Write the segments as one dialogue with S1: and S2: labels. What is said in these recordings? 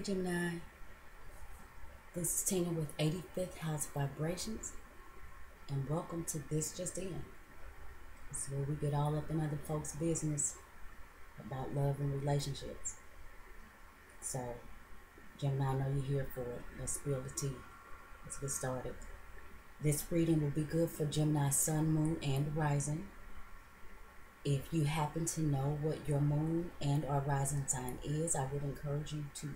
S1: Hey Gemini, this is Tina with 85th House Vibrations, and welcome to This Just In. This is where we get all up in other folks' business about love and relationships. So, Gemini, I know you're here for it. Let's spill the tea. Let's get started. This reading will be good for Gemini Sun, Moon, and Rising. If you happen to know what your moon and or rising sign is, I would encourage you to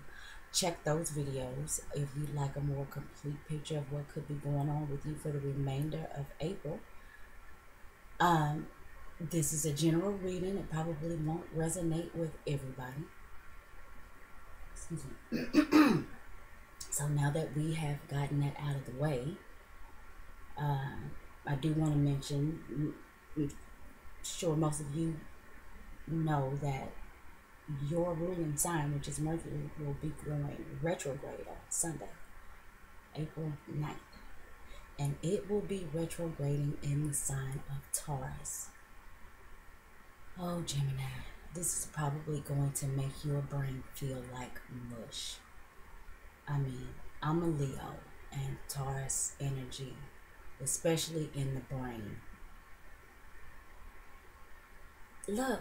S1: check those videos if you'd like a more complete picture of what could be going on with you for the remainder of April. This is a general reading. It probably won't resonate with everybody. Excuse me. So now that we have gotten that out of the way, I do want to mention, sure most of you know that your ruling sign, which is Mercury, will be going retrograde on Sunday, April 9th. And it will be retrograding in the sign of Taurus. Oh, Gemini, this is probably going to make your brain feel like mush. I mean, I'm a Leo, and Taurus energy, especially in the brain. Look,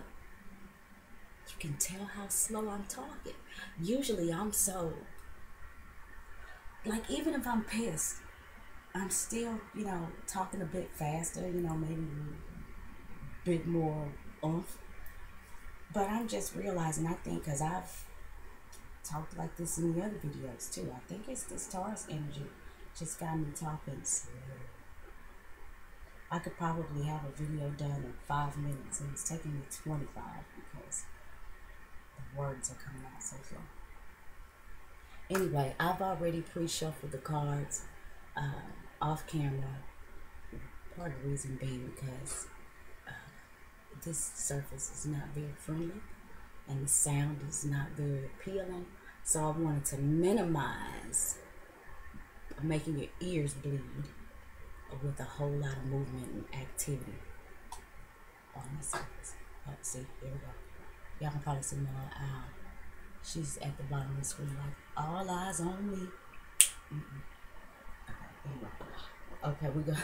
S1: you can tell how slow I'm talking. Usually I'm so, like, even if I'm pissed, I'm still, talking a bit faster, maybe a bit more oomph. But I'm just realizing, I think, because I've talked like this in the other videos too, I think it's this Taurus energy just got me talking slow. I could probably have a video done in 5 minutes, and it's taking me 25 because the words are coming out so slow. Anyway, I've already pre-shuffled the cards off camera. Part of the reason being because this surface is not very friendly and the sound is not very appealing. So I wanted to minimize making your ears bleed with a whole lot of movement and activity on the surface. Oh, see, here we go. Y'all can probably see Mama Owl. She's at the bottom of the screen like, all eyes on me. Okay, we go.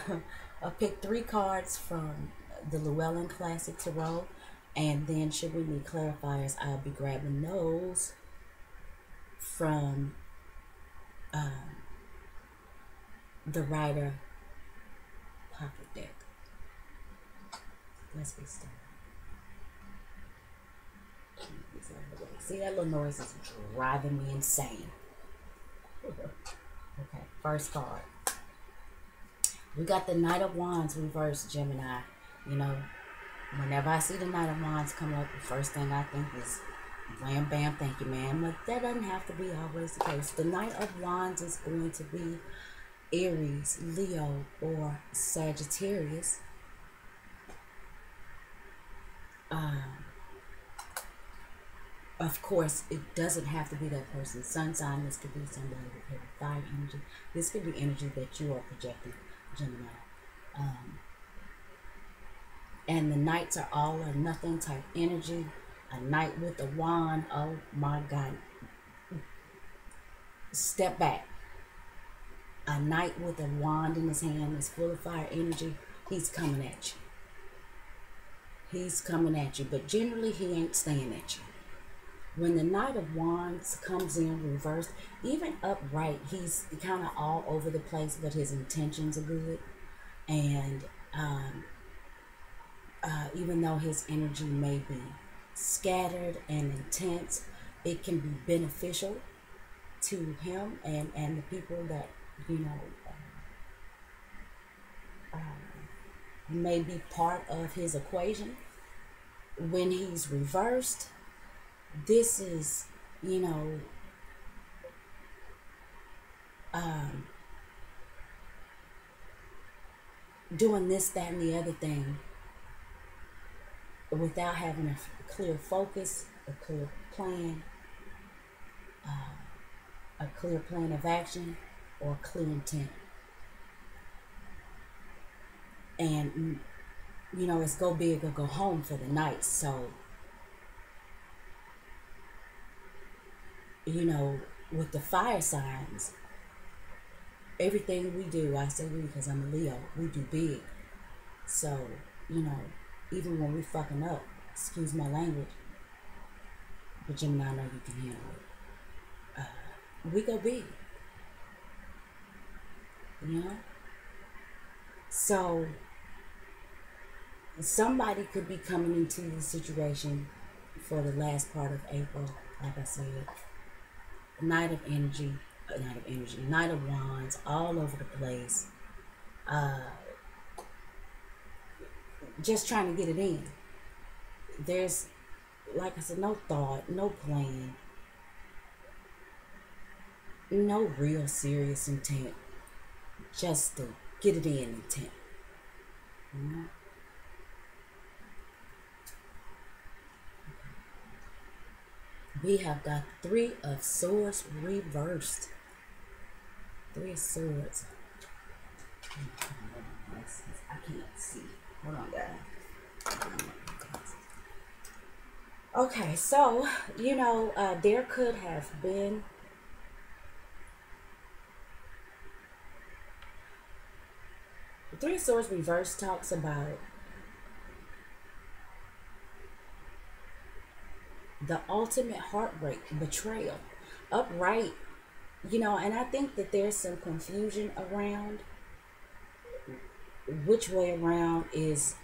S1: I picked 3 cards from the Llewellyn Classic Tarot, and then should we need clarifiers, I'll be grabbing those from the Rider Pocket Deck. Let's get started. See, that little noise is driving me insane. Okay, first card. We got the Knight of Wands reversed, Gemini. Whenever I see the Knight of Wands come up, the first thing I think is, wham, bam, thank you, ma'am. But that doesn't have to be always the case. The Knight of Wands is going to be Aries, Leo, or Sagittarius. Of course, it doesn't have to be that person's sun sign. This could be somebody with heavy fire energy. This could be energy that you are projecting, Gemini. And the Knights are all or nothing type energy. A Knight with a wand, oh my God. Step back. A Knight with a wand in his hand is full of fire energy. He's coming at you. He's coming at you, but generally he ain't staying at you. When the Knight of Wands comes in reversed, even upright, he's kind of all over the place, but his intentions are good. And even though his energy may be scattered and intense, it can be beneficial to him and the people that, may be part of his equation. When he's reversed, this is, doing this, that, and the other thing without having a clear focus, a clear plan, a clear plan of action, or a clear intent. And, it's go big or go home for the night. So, with the fire signs, everything we do, I say we because I'm a Leo, we do big. So, you know, even when we fucking up, excuse my language, but Gemini, I know you can handle it. We go big, you know? So, somebody could be coming into the situation for the last part of April, like I said. Night of energy, Night of Wands, all over the place. Just trying to get it in. There's, like I said, no thought, no plan, no real serious intent. Just to get it in intent. You know? We have got Three of Swords reversed. Three of Swords. I can't see. Hold on, guys. Okay, so, you know, there could have been the Three of Swords reverse talks about the ultimate heartbreak, betrayal. Upright, you know, and I think that there's some confusion around which way around is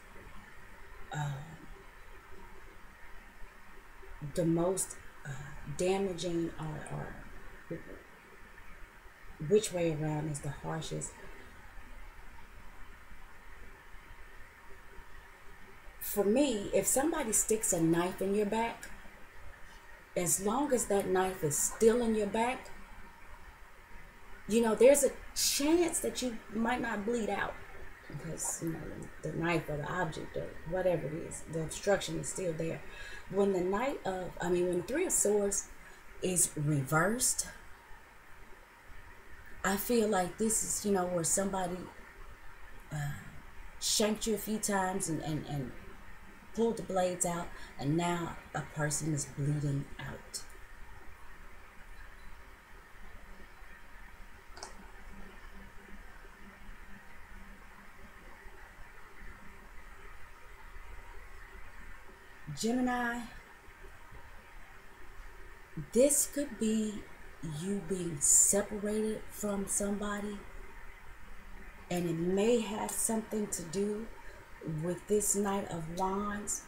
S1: the most damaging, or which way around is the harshest. For me, if somebody sticks a knife in your back, as long as that knife is still in your back, you know, there's a chance that you might not bleed out because, you know, the knife or the object or whatever it is, the obstruction is still there. When the when the Three of Swords is reversed, I feel like this is, you know, where somebody shanked you a few times and pulled the blades out, and now a person is bleeding out. Gemini, this could be you being separated from somebody, and it may have something to do with this Knight of Wands.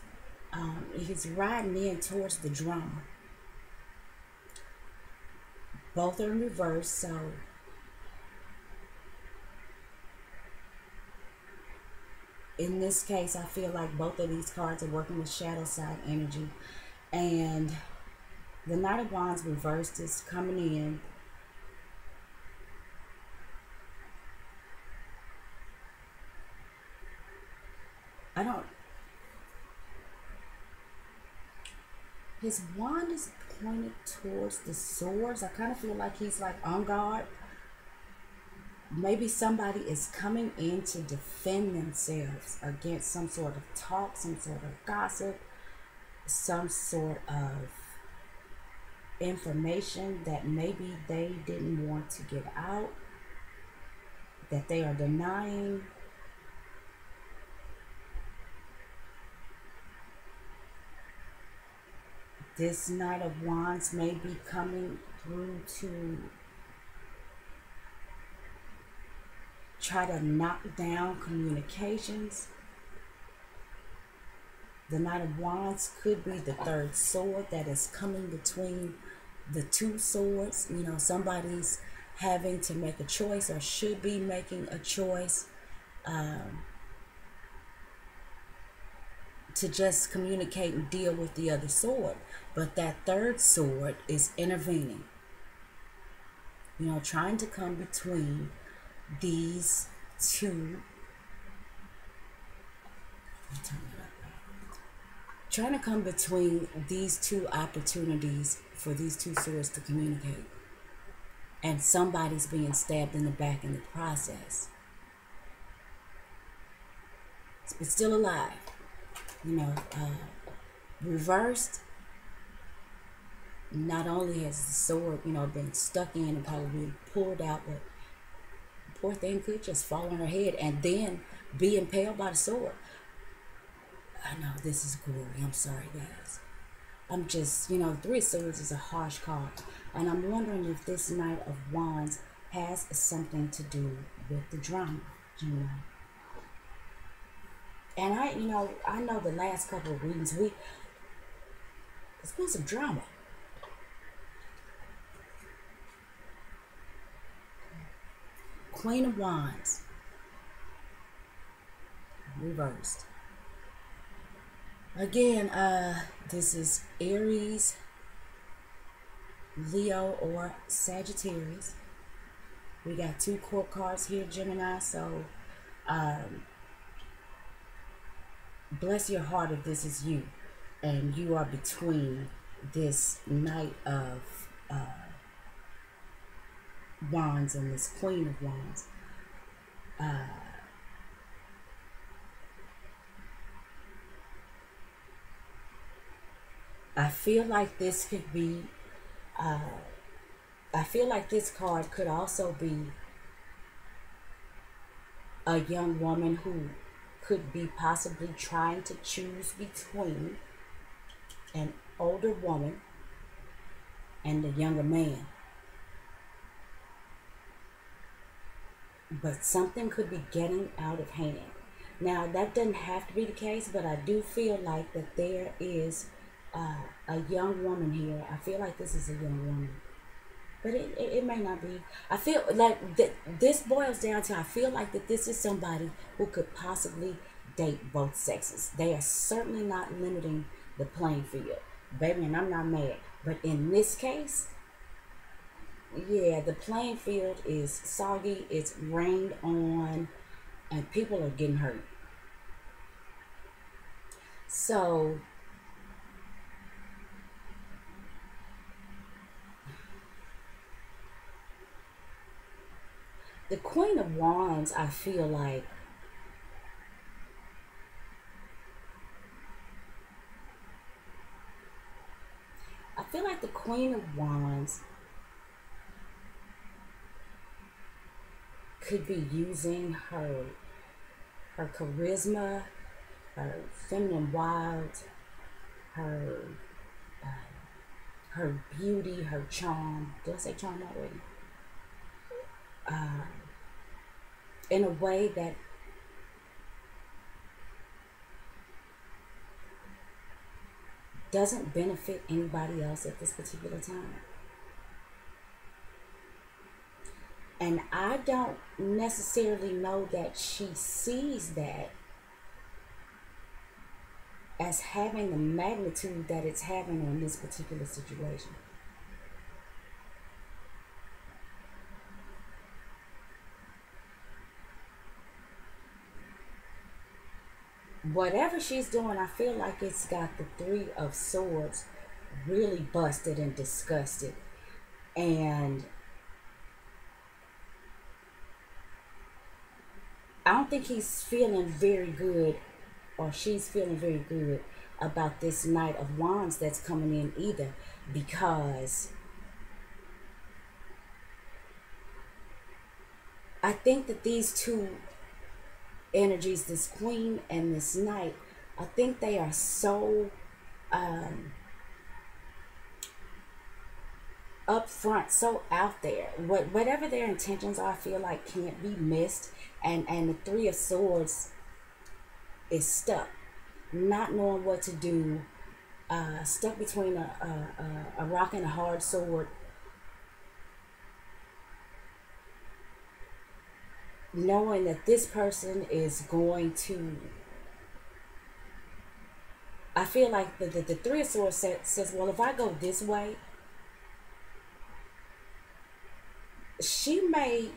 S1: He's riding in towards the drama. Both are in reverse, so in this case, I feel like both of these cards are working with shadow side energy. And the Knight of Wands reversed is coming in. His wand is pointed towards the swords. I kind of feel like he's like on guard. Maybe somebody is coming in to defend themselves against some sort of talk, some sort of gossip, some sort of information that maybe they didn't want to get out, that they are denying. This Knight of Wands may be coming through to try to knock down communications. The Knight of Wands could be the third sword that is coming between the two swords. You know, somebody's having to make a choice or should be making a choice to just communicate and deal with the other sword. But that third sword is intervening. You know, trying to come between these two. Trying to come between these two opportunities for these two swords to communicate. And somebody's being stabbed in the back in the process. It's still alive. You know, reversed. Not only has the sword, been stuck in and probably been pulled out, but the poor thing could just fall on her head and then be impaled by the sword. I know this is gory. I'm sorry, guys. I'm just, Three of Swords is a harsh card. And I'm wondering if this Knight of Wands has something to do with the drama, Gemini. And I know the last couple of readings, it's been some drama. Queen of Wands, reversed. Again, this is Aries, Leo, or Sagittarius. We got two court cards here, Gemini. So, bless your heart if this is you, and you are between this Knight of Wands and this Queen of Wands. I feel like this could be, I feel like this card could also be a young woman who could be possibly trying to choose between an older woman and a younger man. But something could be getting out of hand. Now, that doesn't have to be the case, but I do feel like that there is a young woman here. I feel like this is a young woman, but it may not be. I feel like this boils down to, I feel like that this is somebody who could possibly date both sexes. They are certainly not limiting the playing field, baby, and I'm not mad. But in this case, yeah, the playing field is soggy, it's rained on, and people are getting hurt. So, the Queen of Wands, I feel like, the Queen of Wands could be using her charisma, her feminine wild, her her beauty, her charm. Did I say charm already? In a way that doesn't benefit anybody else at this particular time. And I don't necessarily know that she sees that as having the magnitude that it's having on this particular situation. Whatever she's doing, I feel like it's got the Three of Swords really busted and disgusted. And I don't think he's feeling very good, or she's feeling very good about this Knight of Wands that's coming in either, because I think that these two energies, this Queen and this Knight, I think they are so up front, so out there. Whatever their intentions are, I feel like can't be missed. And the Three of Swords is stuck, not knowing what to do, stuck between a rock and a hard sword, knowing that this person is going to, I feel like the Three of Swords says, well, if I go this way, she may,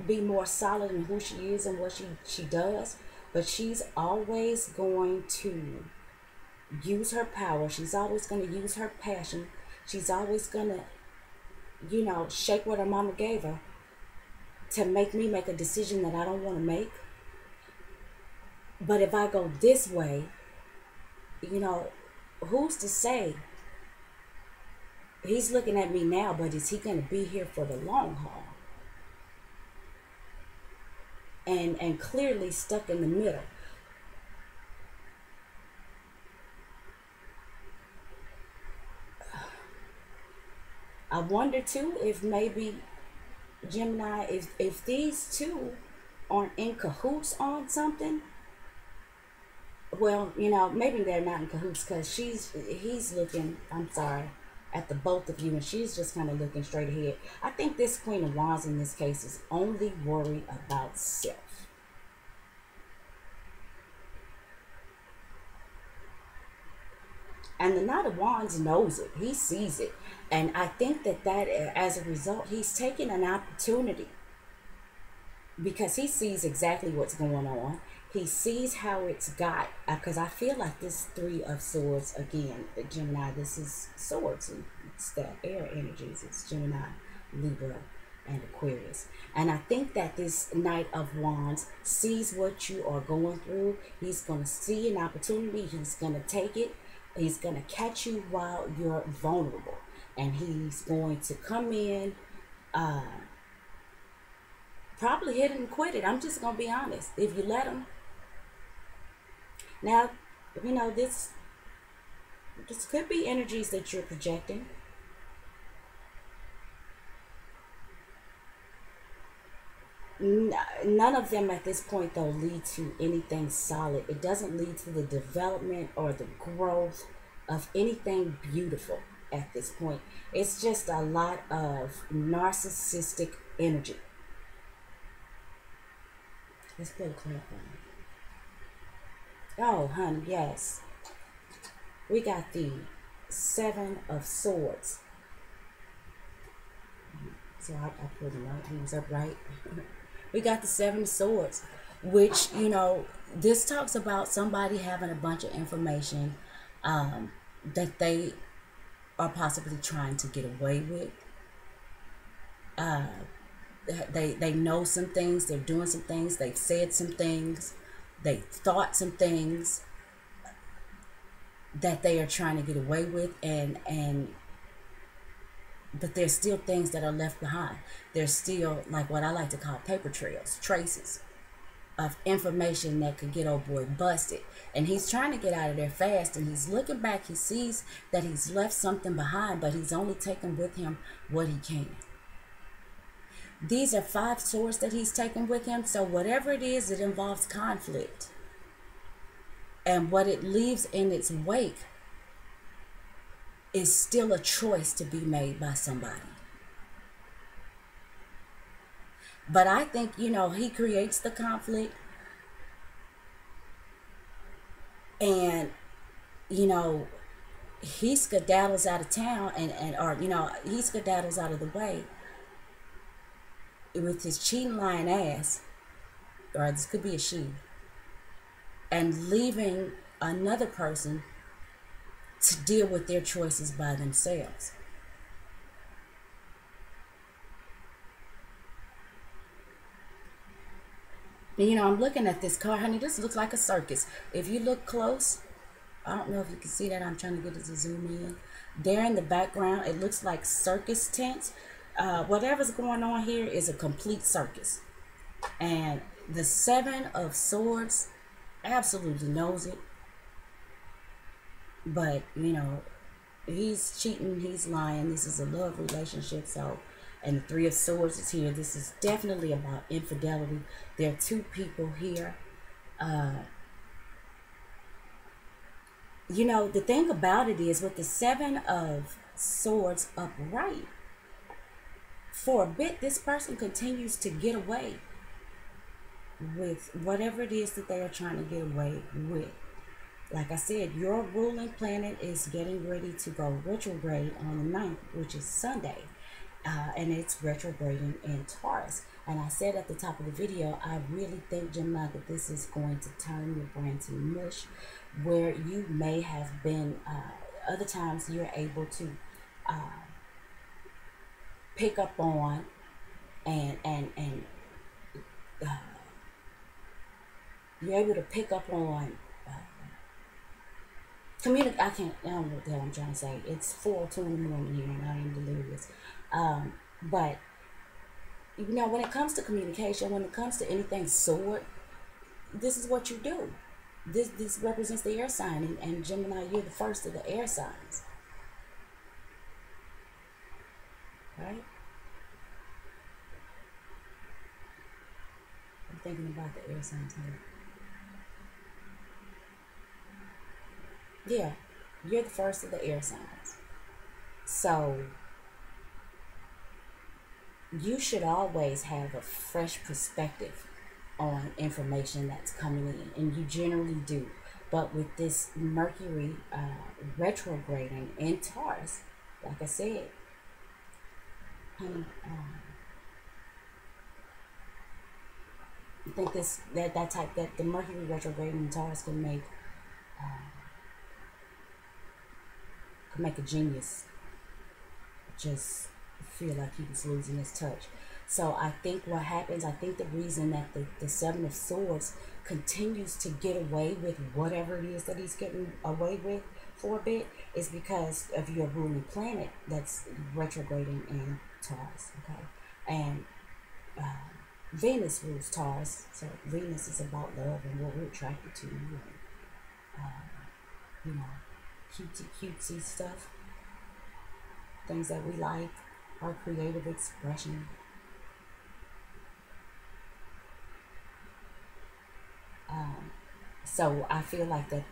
S1: be more solid in who she is and what she does, but she's always going to use her power. She's always going to use her passion. She's always going to, shake what her mama gave her to make me make a decision that I don't want to make. But if I go this way, who's to say He's looking at me now, but is he going to be here for the long haul? And clearly stuck in the middle. I wonder too if maybe Gemini, if these two aren't in cahoots on something. Well, maybe they're not in cahoots because he's looking, I'm sorry, at the both of you, and she's just kind of looking straight ahead. I think this Queen of Wands in this case is only worried about self. And the Knight of Wands knows it. He sees it. And I think that as a result, he's taking an opportunity because he sees exactly what's going on. He sees how it's got, because I feel like this Three of Swords, again, the Gemini, this is swords. It's the air energies. It's Gemini, Libra, and Aquarius. And I think that this Knight of Wands sees what you are going through. He's going to see an opportunity. He's going to take it. He's going to catch you while you're vulnerable. And he's going to come in, probably hit it and quit it. I'm just going to be honest. If you let him. Now, this could be energies that you're projecting. None of them at this point, though, lead to anything solid. It doesn't lead to the development or the growth of anything beautiful at this point. It's just a lot of narcissistic energy. Let's put a clarify. Oh, honey, yes. We got the Seven of Swords. So I put the right hands up, right? We got the Seven of Swords, which, this talks about somebody having a bunch of information that they are possibly trying to get away with. They know some things, they're doing some things, they've said some things, they thought some things that they are trying to get away with, but there's still things that are left behind. There's still, like what I like to call paper trails, traces of information that could get old boy busted. And he's trying to get out of there fast, and he's looking back, he sees that he's left something behind, but he's only taking with him what he can. These are 5 swords that he's taken with him, so whatever it is, it involves conflict. And what it leaves in its wake is still a choice to be made by somebody. But I think, he creates the conflict, and, he skedaddles out of town or he skedaddles out of the way with his cheating lying ass, or this could be a she, and leaving another person to deal with their choices by themselves. And, I'm looking at this car, honey. This looks like a circus. If you look close, I don't know if you can see that. I'm trying to get it to zoom in. There in the background, it looks like circus tents. Whatever's going on here is a complete circus. And the Seven of Swords absolutely knows it. But, he's cheating, he's lying. This is a love relationship, so, and the Three of Swords is here. This is definitely about infidelity. There are 2 people here. The thing about it is, with the Seven of Swords upright, for a bit, this person continues to get away with whatever it is that they are trying to get away with. Like I said, your ruling planet is getting ready to go retrograde on the 9th, which is Sunday. And it's retrograding in Taurus. And I said at the top of the video, I really think, Gemini, that this is going to turn your brain to mush, where you may have been, other times you're able to pick up on and you're able to pick up on I don't know what the hell I'm trying to say. It's 4:02 in the morning here, and I am delirious. But when it comes to communication, when it comes to anything sword, this is what you do. This represents the air sign, and Gemini, you're the first of the air signs, right? I'm thinking about the air signs here. Yeah, you're the first of the air signs. So you should always have a fresh perspective on information that's coming in, and you generally do. But with this Mercury retrograding in Taurus, like I said, honey, I think that the Mercury retrograding in Taurus can make a genius just feel like he was losing his touch. So I think what happens, I think the reason that the Seven of Swords continues to get away with whatever it is that he's getting away with for a bit is because of your ruling planet that's retrograding in Taurus. Okay, and Venus rules Taurus, so Venus is about love and what we're attracted to, and you know, cutesy stuff, things that we like, our creative expression. So I feel like that,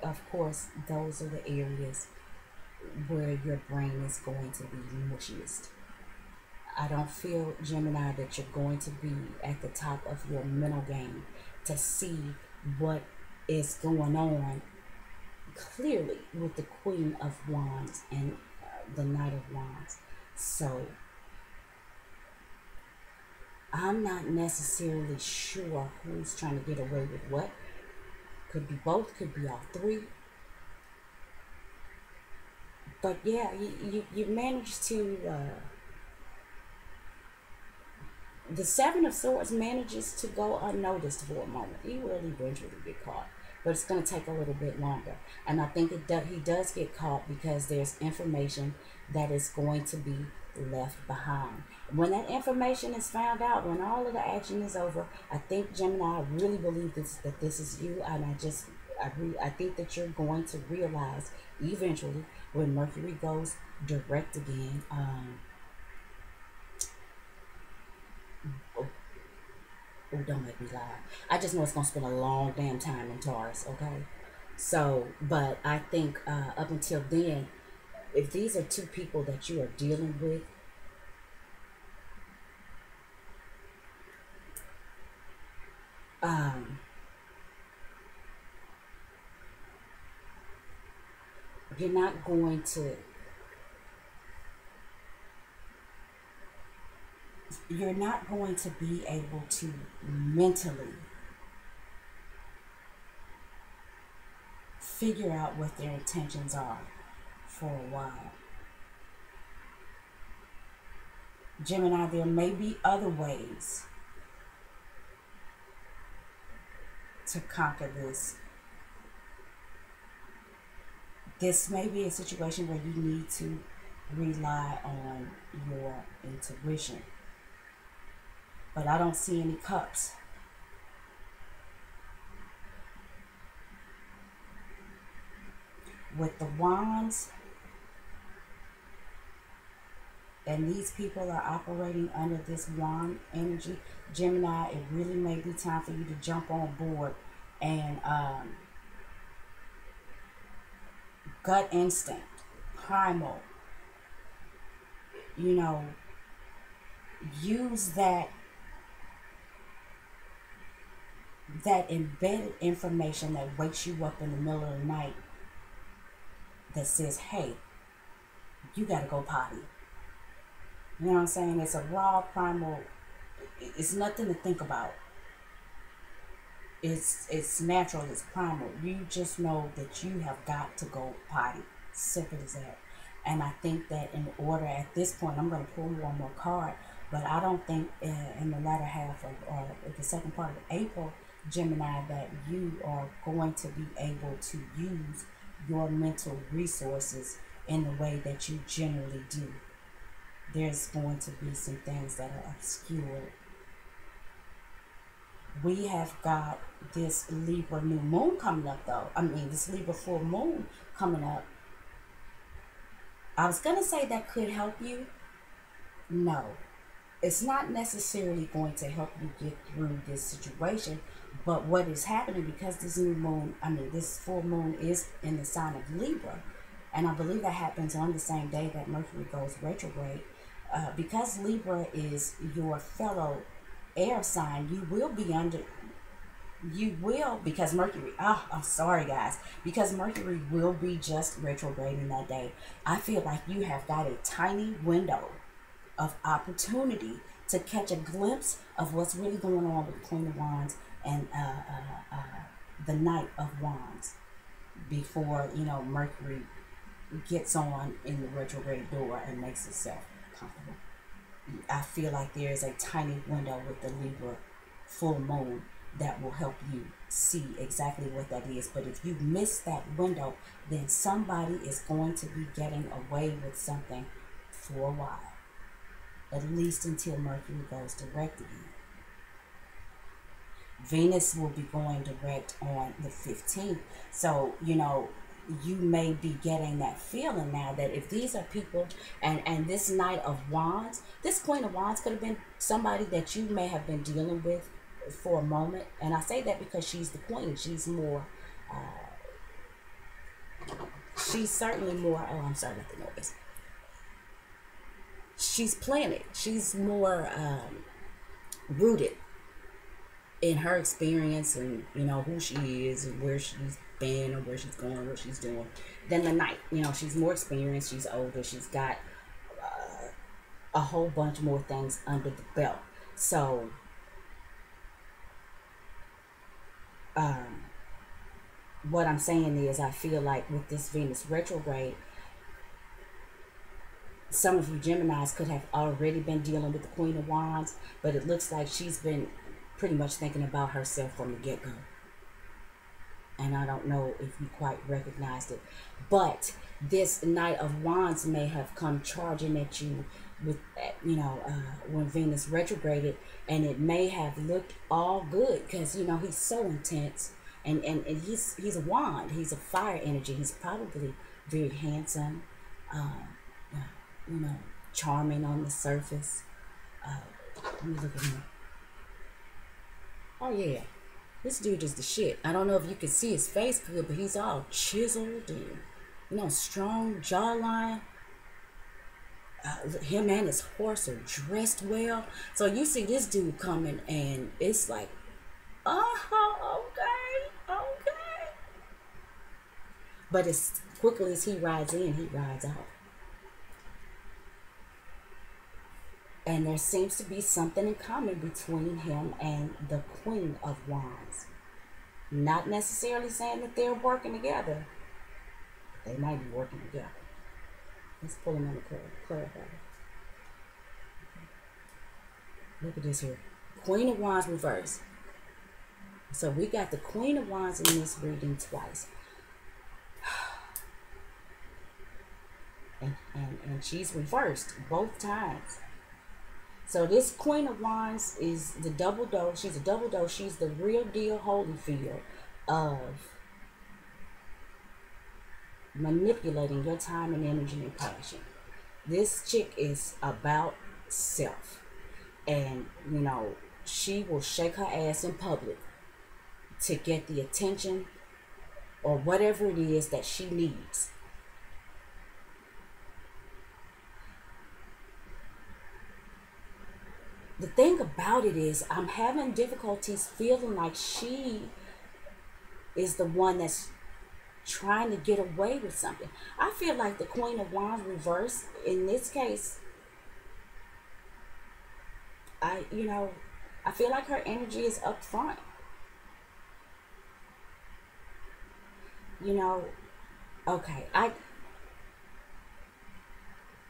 S1: of course, those are the areas where your brain is going to be mushiest. I don't feel, Gemini, that you're going to be at the top of your mental game to see what is going on clearly with the Queen of Wands and the Knight of Wands. So I'm not necessarily sure who's trying to get away with what. Could be both, could be all three. But yeah, you managed to. The Seven of Swords manages to go unnoticed for a moment. He will eventually get caught, but it's going to take a little bit longer. And I think he does get caught because there's information that is going to be left behind. When that information is found out, when all of the action is over, I think, Gemini, I really believe that this is you, and I think that you're going to realize eventually when Mercury goes direct again. Oh, don't make me lie. I just know it's gonna spend a long damn time in Taurus. Okay, so but I think up until then, if these are two people that you are dealing with, um, you're not going to you're not going to be able to mentally figure out what their intentions are for a while. Gemini, there may be other ways to conquer this. This may be a situation where you need to rely on your intuition. But I don't see any cups. With the wands, and these people are operating under this wand energy, Gemini, it really may be time for you to jump on board and gut instinct, primal, you know, use that embedded information that wakes you up in the middle of the night that says, hey, you gotta go potty. You know what I'm saying? It's a raw, primal, it's nothing to think about. It's natural, it's primal. You just know that you have got to go potty. Simple as that. And I think that in order at this point, I'm going to pull one more card, but I don't think in the latter half of, or the second part of April, Gemini, that you are going to be able to use your mental resources in the way that you generally do. There's going to be some things that are obscured. We have got this Libra new moon coming up, though. I mean, this Libra full moon coming up. I was going to say that could help you. No, it's not necessarily going to help you get through this situation. But what is happening, because this new moon, this full moon is in the sign of Libra, and I believe that happens on the same day that Mercury goes retrograde. Because Libra is your fellow air sign, because Mercury, I'm sorry guys, because Mercury will be just retrograding that day. I feel like you have got a tiny window of opportunity to catch a glimpse of what's really going on with the Queen of Wands and the Knight of Wands before, Mercury gets on in the retrograde door and makes itself comfortable. I feel like there is a tiny window with the Libra full moon that will help you see exactly what that is. But if you miss that window, then somebody is going to be getting away with something for a while, at least until Mercury goes direct again. Venus will be going direct on the 15th. So, you may be getting that feeling now that if these are people, and this Knight of Wands, this Queen of Wands could have been somebody that you may have been dealing with for a moment. And I say that because she's the queen. She's more, she's certainly more, oh, I'm sorry about the noise. She's planted. She's more rooted in her experience and, who she is and where she's been or where she's going, what she's doing, than the Knight. She's more experienced, she's older, she's got a whole bunch more things under the belt. So, what I'm saying is, I feel like with this Venus retrograde, some of you Geminis could have already been dealing with the Queen of Wands, but it looks like she's been pretty much thinking about herself from the get-go. And I don't know if you quite recognized it. But this Knight of Wands may have come charging at you with, when Venus retrograded, and it may have looked all good because, he's so intense. And he's a wand. He's a fire energy. He's probably very handsome, charming on the surface. Let me look at him. Oh, yeah. This dude is the shit. I don't know if you can see his face good, but he's all chiseled and, strong jawline. Him and his horse are dressed well. So you see this dude coming and it's like, oh, okay. But as quickly as he rides in, he rides out. And there seems to be something in common between him and the Queen of Wands. Not necessarily saying that they're working together. They might be working together. Let's pull them on the clarify. Look at this here. Queen of Wands reverse. So we got the Queen of Wands in this reading twice. And she's reversed both times. So this Queen of Wands is the double dose. She's a double dose. She's the real deal Holyfield of manipulating your time and energy and passion. This chick is about self. And, she will shake her ass in public to get the attention or whatever it is that she needs. The thing about it is, I'm having difficulties feeling like she is the one that's trying to get away with something. I feel like the Queen of Wands reverse in this case, I feel like her energy is up front. Okay,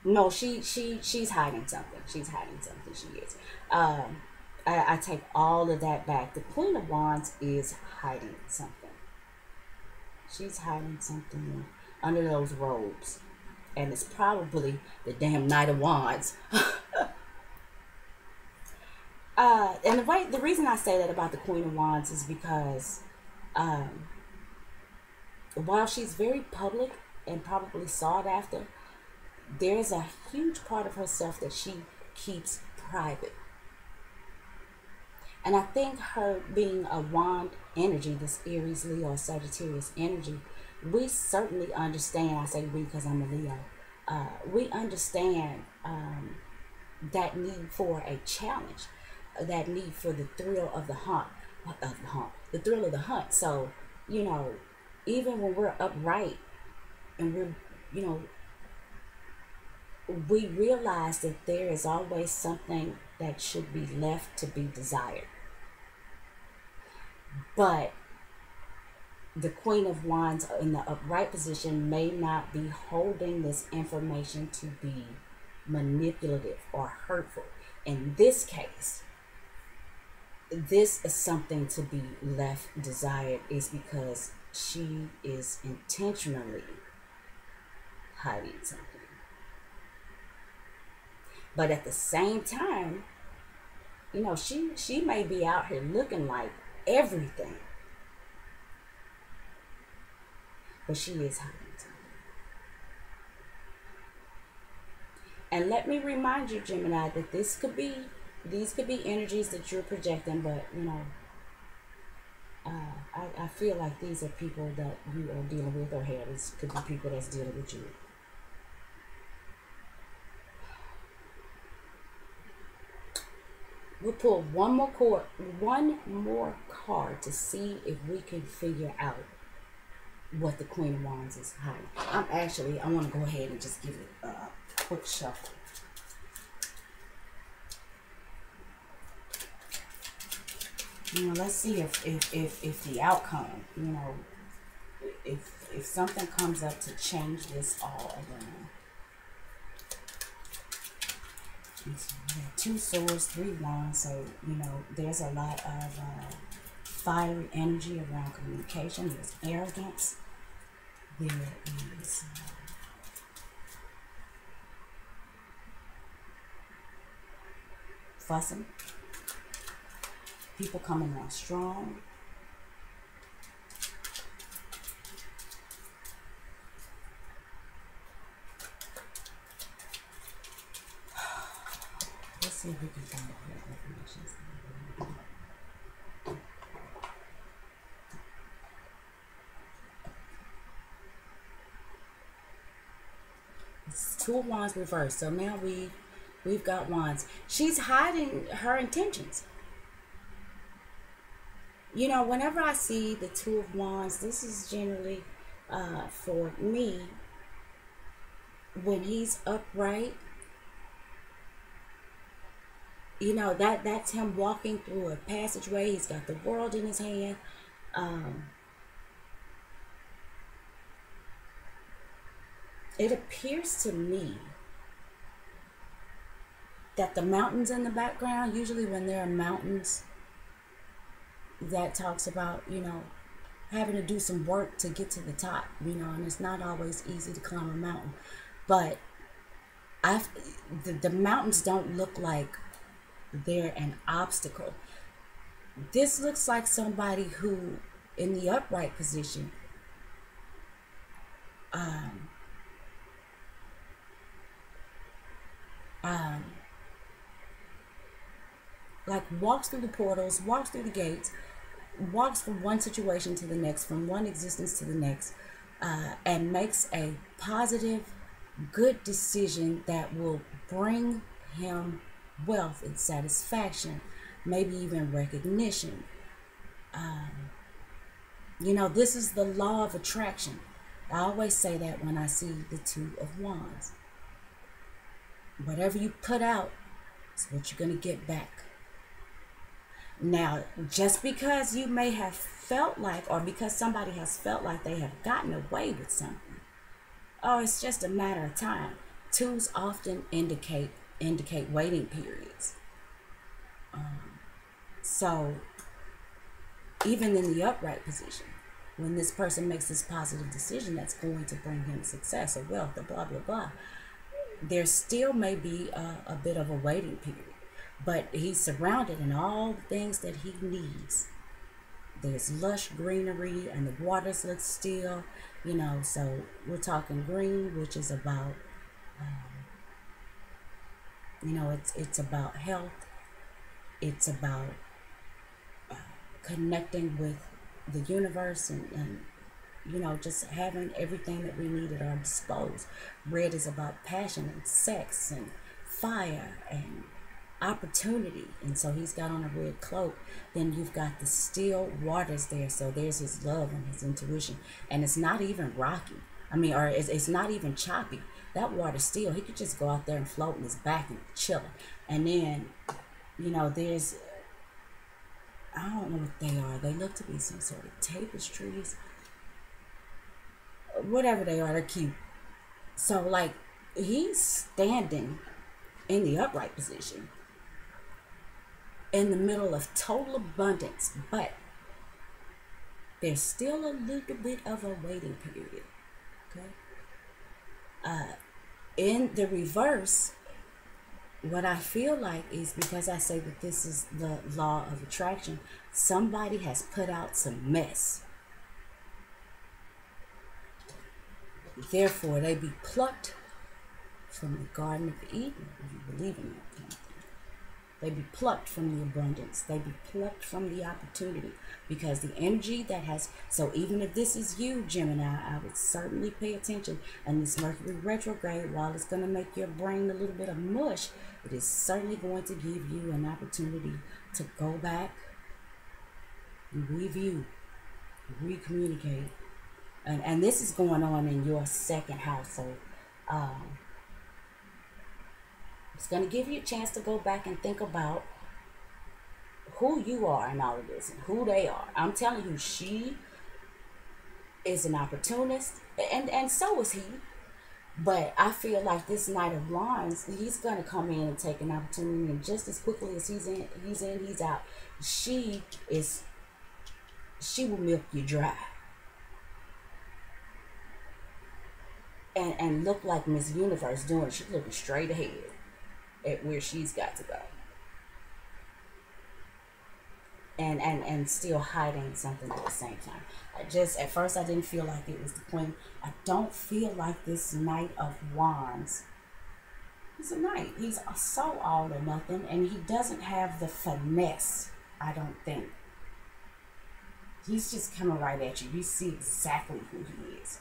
S1: no, she's hiding something. She's hiding something. She is. I take all of that back. The Queen of Wands is hiding something. She's hiding something under those robes. And it's probably the damn Knight of Wands. And the reason I say that about the Queen of Wands is because um, while she's very public and probably sought after, there's a huge part of herself that she keeps private. And I think her being a wand energy, this Aries, Leo, or Sagittarius energy, we certainly understand. I say we because I'm a Leo. We understand that need for a challenge, that need for the thrill of the thrill of the hunt. So, you know, even when we're upright and we're, you know, we realize that there is always something that should be left to be desired. But the Queen of Wands in the upright position may not be holding this information to be manipulative or hurtful. In this case, this is something to be left desired, is because she is intentionally hiding something. But at the same time, you know, she may be out here looking like everything, but she is hiding something. And let me remind you, Gemini, that these could be energies that you're projecting, but you know, I feel like these are people that you are dealing with, or hell, this could be people that's dealing with you. We'll pull one more card to see if we can figure out what the Queen of Wands is hiding. I want to go ahead and just give it a quick shuffle. You know, let's see if the outcome, you know, if something comes up to change this all around. Two swords, 3 wands, so you know there's a lot of fiery energy around communication. There's arrogance. There is fussing. People coming on strong. Let's see if we can find out what information is. It's 2 of Wands reversed. So now we've got Wands. She's hiding her intentions. You know, whenever I see the 2 of Wands, this is generally for me, when he's upright, you know, that's him walking through a passageway. He's got the world in his hand. It appears to me that the mountains in the background, usually when there are mountains, that talks about, you know, having to do some work to get to the top, you know, and it's not always easy to climb a mountain. But the mountains don't look like they're an obstacle. This looks like somebody who, in the upright position, like walks through the portals, walks through the gates, walks from one situation to the next, from one existence to the next, and makes a positive, good decision that will bring him wealth and satisfaction, maybe even recognition. You know, this is the law of attraction. I always say that when I see the 2 of Wands. Whatever you put out is what you're going to get back. Now, just because you may have felt like, or because somebody has felt like they have gotten away with something, oh, it's just a matter of time. 2s often indicate waiting periods. So even in the upright position, when this person makes this positive decision that's going to bring him success or wealth or blah, blah, blah, there still may be a bit of a waiting period. But he's surrounded in all the things that he needs. There's lush greenery and the waters look still, so we're talking green, which is about, it's about health. It's about connecting with the universe and just having everything that we need at our disposal. Red is about passion and sex and fire and opportunity, and so he's got on a red cloak. Then you've got the still waters there, so there's his love and his intuition, and it's not even rocky. Or it's not even choppy. That water's still. He could just go out there and float in his back and chilling. And then, there's, I don't know what they are. They look to be some sort of tapestries. Whatever they are, they're cute. So, like, he's standing in the upright position in the middle of total abundance, but there's still a little bit of a waiting period. Okay. In the reverse, what I feel like is, because I say that this is the law of attraction, somebody has put out some mess. Therefore, they be plucked from the Garden of Eden, if you believe in that kind of thing. They be plucked from the abundance. They be plucked from the opportunity, because the energy that has, so even if this is you, Gemini, I would certainly pay attention. And this Mercury retrograde, while it's going to make your brain a little bit of mush, it is certainly going to give you an opportunity to go back and review, recommunicate. And this is going on in your second house. So it's going to give you a chance to go back and think about who you are in all of this and who they are. I'm telling you, she is an opportunist, and so is he. But I feel like this Knight of Wands, he's going to come in and take an opportunity, and just as quickly as he's in, he's out. She will milk you dry. And look like Miss Universe doing it. She's looking straight ahead at where she's got to go. And still hiding something at the same time. At first I didn't feel like it was the Queen. I don't feel like this Knight of Wands. He's a knight. He's so all or nothing, and he doesn't have the finesse, I don't think. He's just coming right at you. You see exactly who he is.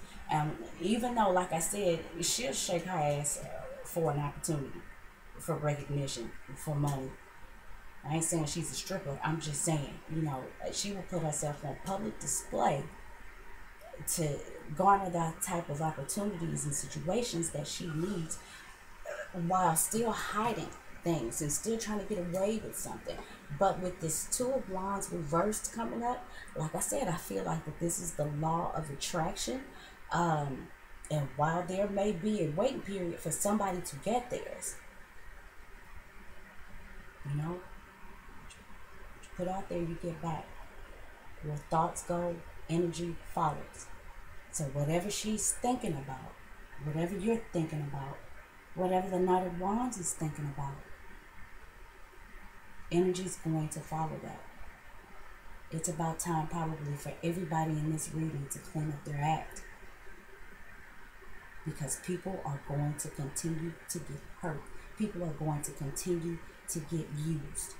S1: Even though, like I said, she'll shake her ass for an opportunity, for recognition, for money. I ain't saying she's a stripper. I'm just saying, she will put herself on public display to garner that type of opportunities and situations that she needs, while still hiding things and still trying to get away with something. But with this Two of Wands reversed coming up, like I said, I feel like that this is the law of attraction. And while there may be a waiting period for somebody to get theirs, what you put out there, you get back. Where thoughts go, energy follows. So whatever she's thinking about, whatever you're thinking about, whatever the Knight of Wands is thinking about, energy's going to follow that. It's about time probably for everybody in this reading to clean up their act. Because people are going to continue to get hurt. People are going to continue to get used.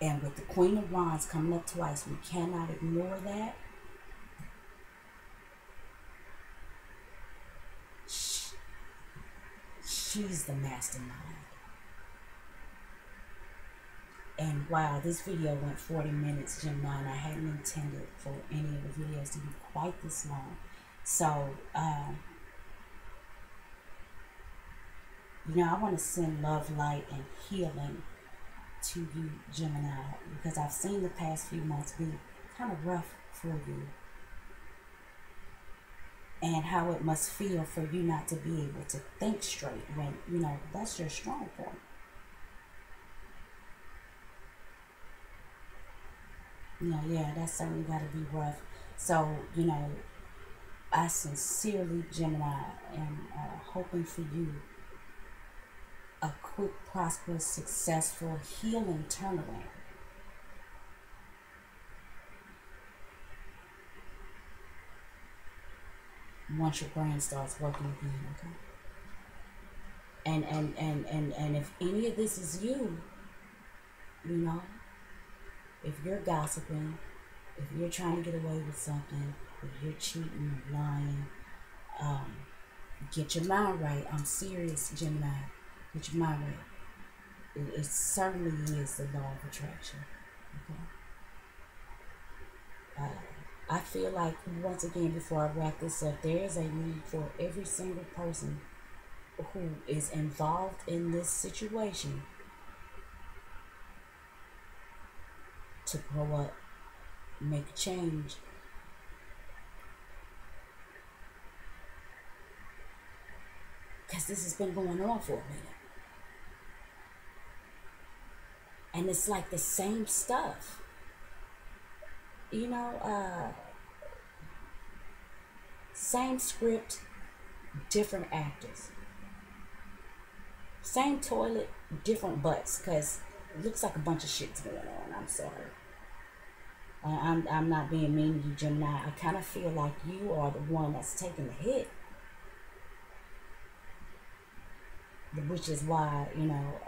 S1: And with the Queen of Wands coming up twice, we cannot ignore that. She's the mastermind. And wow, this video went 40 minutes, Gemini, and I hadn't intended for any of the videos to be quite this long. So, I want to send love, light, and healing to you, Gemini, because I've seen the past few months be kind of rough for you. And how it must feel for you not to be able to think straight when, that's your strong point. Yeah, that's certainly got to be rough. So, you know, I sincerely, Gemini, am hoping for you a quick, prosperous, successful, healing turnaround once your brain starts working again, okay? And if any of this is you, you know, if you're gossiping, if you're trying to get away with something, if you're cheating or lying, um, get your mind right. I'm serious, Gemini. Get your mind right. It certainly is the law of attraction. Okay. I feel like, once again, before I wrap this up, there is a need for every single person who is involved in this situation to grow up, make a change, because this has been going on for a minute. And it's like the same stuff. You know, same script, different actors. Same toilet, different butts, because it looks like a bunch of shit's going on. I'm sorry. I'm not being mean to you, Gemini. I kind of feel like you are the one that's taking the hit, which is why, you know,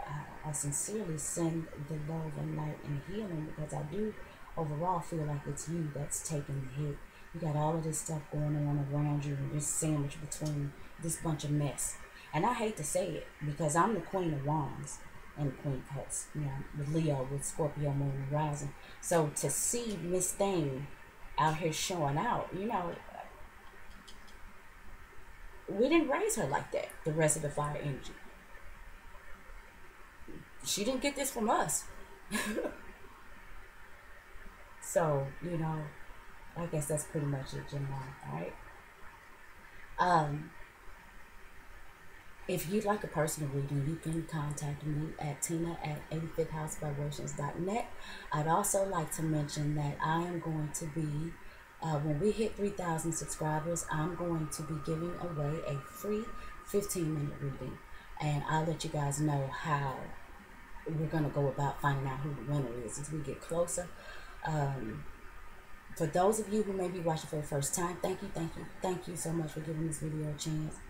S1: I sincerely send the love and light and healing, because I do overall feel like it's you that's taking the hit. You got all of this stuff going on around you, and you're sandwiched between this bunch of mess. And I hate to say it, because I'm the Queen of Wands and the Queen of Cups, you know, with Leo, with Scorpio moon and rising. So to see Miss Thing out here showing out, you know, we didn't raise her like that, the rest of the fire energy. She didn't get this from us. So, you know, I guess that's pretty much it, Gemini, all right? Um, if you'd like a personal reading, you can contact me at tina@85thhousevibrations.net. I'd also like to mention that I am going to be, when we hit 3,000 subscribers, I'm going to be giving away a free 15-minute reading. And I'll let you guys know how we're going to go about finding out who the winner is as we get closer. For those of you who may be watching for the first time, thank you so much for giving this video a chance.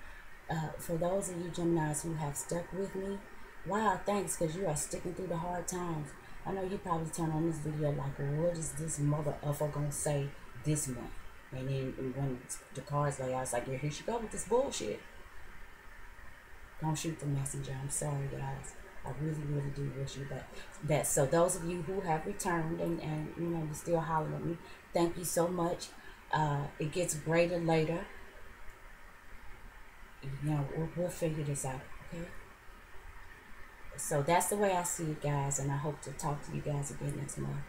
S1: For those of you Geminis who have stuck with me, wow, thanks, because you are sticking through the hard times. I know you probably turn on this video like, what is this mother effer gonna say this month? And then when the cards lay out, it's like, yeah, here she go with this bullshit. Don't shoot the messenger. I'm sorry, guys. I really do wish you that best. So those of you who have returned and you know, you're still hollering at me, thank you so much. It gets greater later. You know, we'll figure this out, okay? So that's the way I see it, guys, and I hope to talk to you guys again next month.